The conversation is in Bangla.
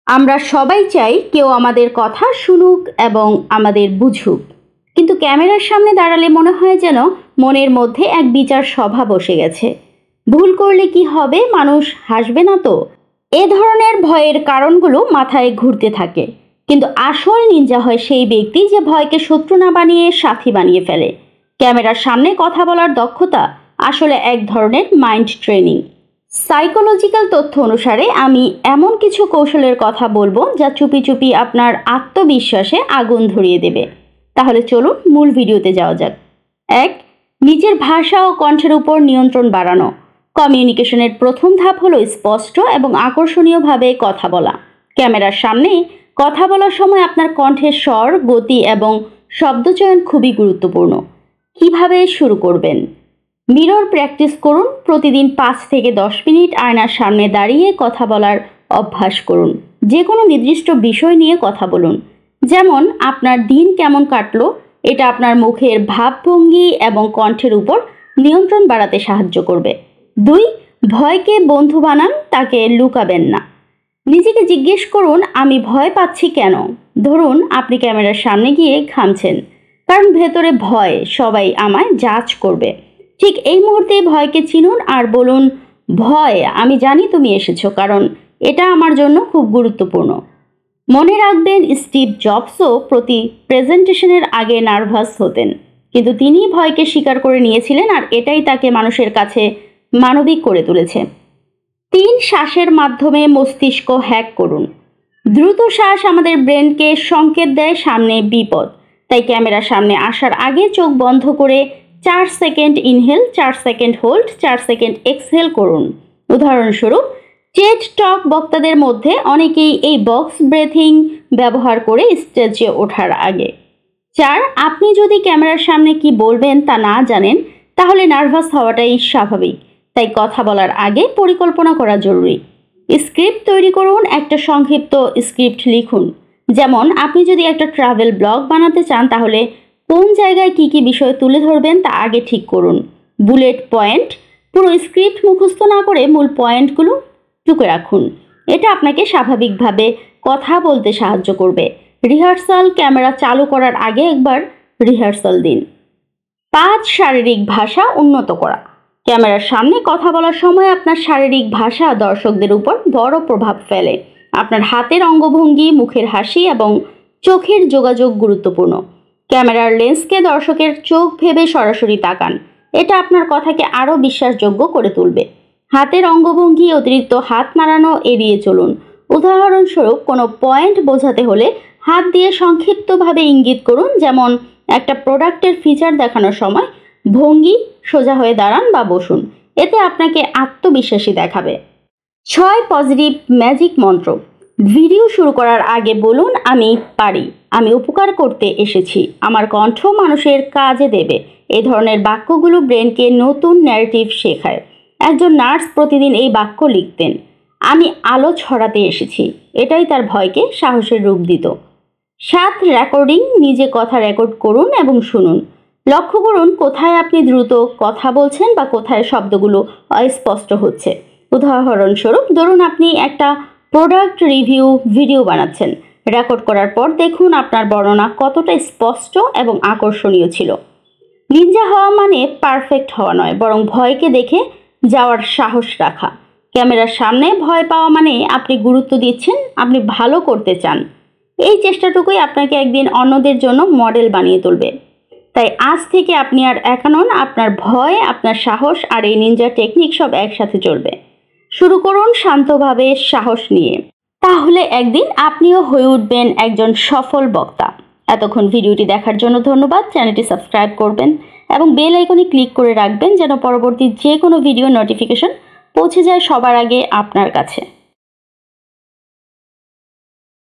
আমরা সবাই চাই কেউ আমাদের কথা শুনুক এবং আমাদের বুঝুক, কিন্তু ক্যামেরার সামনে দাঁড়ালে মনে হয় যেন মনের মধ্যে এক বিচার সভা বসে গেছে। ভুল করলে কি হবে, মানুষ হাসবে না তো? এ ধরনের ভয়ের কারণগুলো মাথায় ঘুরতে থাকে। কিন্তু আসল নিনজা হয় সেই ব্যক্তি যে ভয়কে শত্রু না বানিয়ে সাথী বানিয়ে ফেলে। ক্যামেরার সামনে কথা বলার দক্ষতা আসলে এক ধরনের মাইন্ড ট্রেনিং। সাইকোলজিক্যাল তথ্য অনুসারে আমি এমন কিছু কৌশলের কথা বলবো যা চুপি চুপি আপনার আত্মবিশ্বাসে আগুন ধরিয়ে দেবে। তাহলে চলুন মূল ভিডিওতে যাওয়া যাক। 1. নিজের ভাষা ও কণ্ঠের উপর নিয়ন্ত্রণ বাড়ানো। কমিউনিকেশনের প্রথম ধাপ হলো স্পষ্ট এবং আকর্ষণীয়ভাবে কথা বলা। ক্যামেরার সামনে কথা বলার সময় আপনার কণ্ঠের স্বর, গতি এবং শব্দচয়ন খুবই গুরুত্বপূর্ণ। কিভাবে শুরু করবেন? মিরর প্র্যাকটিস করুন। প্রতিদিন 5 থেকে 10 মিনিট আয়নার সামনে দাঁড়িয়ে কথা বলার অভ্যাস করুন। যে কোনো নির্দিষ্ট বিষয় নিয়ে কথা বলুন, যেমন আপনার দিন কেমন কাটলো। এটা আপনার মুখের ভাবভঙ্গি এবং কণ্ঠের উপর নিয়ন্ত্রণ বাড়াতে সাহায্য করবে। 2. ভয়কে বন্ধু বানান, তাকে লুকাবেন না। নিজেকে জিজ্ঞেস করুন, আমি ভয় পাচ্ছি কেন? ধরুন আপনি ক্যামেরার সামনে গিয়ে ঘামছেন, কারণ ভেতরে ভয় সবাই আমায় জাজ করবে। ঠিক এই মুহূর্তে ভয়কে চিনুন আর বলুন, ভয়, আমি জানি তুমি এসেছো, কারণ এটা আমার জন্য খুব গুরুত্বপূর্ণ। মনে রাখবেন, স্টিভ জবসও প্রতি প্রেজেন্টেশনের আগে নার্ভাস হতেন, কিন্তু তিনি ভয়কে স্বীকার করে নিয়েছিলেন আর এটাই তাকে মানুষের কাছে মানবিক করে তুলেছে। 3. শ্বাসের মাধ্যমে মস্তিষ্ক হ্যাক করুন। দ্রুত শ্বাস আমাদের ব্রেনকে সংকেত দেয় সামনে বিপদ। তাই ক্যামেরার সামনে আসার আগে চোখ বন্ধ করে 4 second inhale, 4 second hold, 4 second exhale করুন। উদাহরণস্বরূপ, টেড টক বক্তাদের মধ্যে অনেকেই এই বক্স ব্রেথিং ব্যবহার করে স্টেজে ওঠার আগে। 4. আপনি যদি ক্যামেরার সামনে কি বলবেন তা না জানেন, তাহলে নার্ভাস হওয়াটাই স্বাভাবিক। তাই কথা বলার আগে পরিকল্পনা করা জরুরি। স্ক্রিপ্ট তৈরি করুন। একটা সংক্ষিপ্ত স্ক্রিপ্ট লিখুন। যেমন, আপনি যদি একটা ট্রাভেল ব্লগ বানাতে চান, তাহলে কোন জায়গায় কি কি বিষয় তুলে ধরবেন তা আগে ঠিক করুন। Bullet point. পুরো স্ক্রিপ্ট মুখস্থ না করে মূল পয়েন্টগুলো টুকে রাখুন। এটা আপনাকে স্বাভাবিকভাবে কথা বলতে সাহায্য করবে। রিহার্সাল। ক্যামেরা চালু করার আগে একবার রিহার্সাল দিন। 5. শারীরিক ভাষা উন্নত করা। ক্যামেরার সামনে কথা বলার সময় আপনার শারীরিক ভাষা দর্শকদের উপর বড় প্রভাব ফেলে। আপনার হাতের অঙ্গভঙ্গি, মুখের হাসি এবং চোখের যোগাযোগ গুরুত্বপূর্ণ। ক্যামেরার লেন্সকে দর্শকের চোখ ভেবে সরাসরি তাকান। এটা আপনার কথাকে আরও বিশ্বাসযোগ্য করে তুলবে। হাতের অঙ্গভঙ্গি, অতিরিক্ত হাত নাড়ানো এড়িয়ে চলুন। উদাহরণস্বরূপ, কোনো পয়েন্ট বোঝাতে হলে হাত দিয়ে সংক্ষিপ্তভাবে ইঙ্গিত করুন, যেমন একটা প্রোডাক্টের ফিচার দেখানোর সময় ভঙ্গি, সোজা হয়ে দাঁড়ান বা বসুন। এতে আপনাকে আত্মবিশ্বাসী দেখাবে। 6. পজিটিভ ম্যাজিক মন্ত্র। ভিডিও শুরু করার আগে বলুন, আমি পারি, আমি উপকার করতে এসেছি, আমার কণ্ঠ মানুষের কাজে দেবে। এই ধরনের বাক্যগুলো ব্রেনকে নতুন ন্যারেটিভ শেখায়। একজন নার্স প্রতিদিন এই বাক্য লিখতেন, আমি আলো ছড়াতে এসেছি। এটাই তার ভয়কে সাহসের রূপ দিত। 7. রেকর্ডিং। নিজে কথা রেকর্ড করুন এবং শুনুন। লক্ষ্য করুন কোথায় আপনি দ্রুত কথা বলছেন বা কোথায় শব্দগুলো অস্পষ্ট হচ্ছে। উদাহরণস্বরূপ, ধরুন আপনি একটা প্রোডাক্ট রিভিউ ভিডিও বানাচ্ছেন। রেকর্ড করার পর দেখুন আপনার বর্ণনা কতটা স্পষ্ট এবং আকর্ষণীয় ছিল। নিনজা হওয়া মানে পারফেক্ট হওয়া নয়, বরং ভয়কে দেখে যাওয়ার সাহস রাখা। ক্যামেরার সামনে ভয় পাওয়া মানে আপনি গুরুত্ব দিচ্ছেন, আপনি ভালো করতে চান। এই চেষ্টাটুকুই আপনাকে একদিন অন্যদের জন্য মডেল বানিয়ে তুলবে। তাই আজ থেকে আপনি আর একা নন। আপনার ভয়, আপনার সাহস আর এই নিনজা টেকনিক সব একসাথে চলবে। শুরু করুন শান্তভাবে, সাহস নিয়ে। তাহলে একদিন আপনিও হয়ে উঠবেন একজন সফল বক্তা। এতক্ষণ ভিডিওটি দেখার জন্য ধন্যবাদ। চ্যানেলটি সাবস্ক্রাইব করবেন এবং বেল আইকনে ক্লিক করে রাখবেন, যেন পরবর্তী যে কোনো ভিডিও নোটিফিকেশন পৌঁছে যায় সবার আগে আপনার কাছে।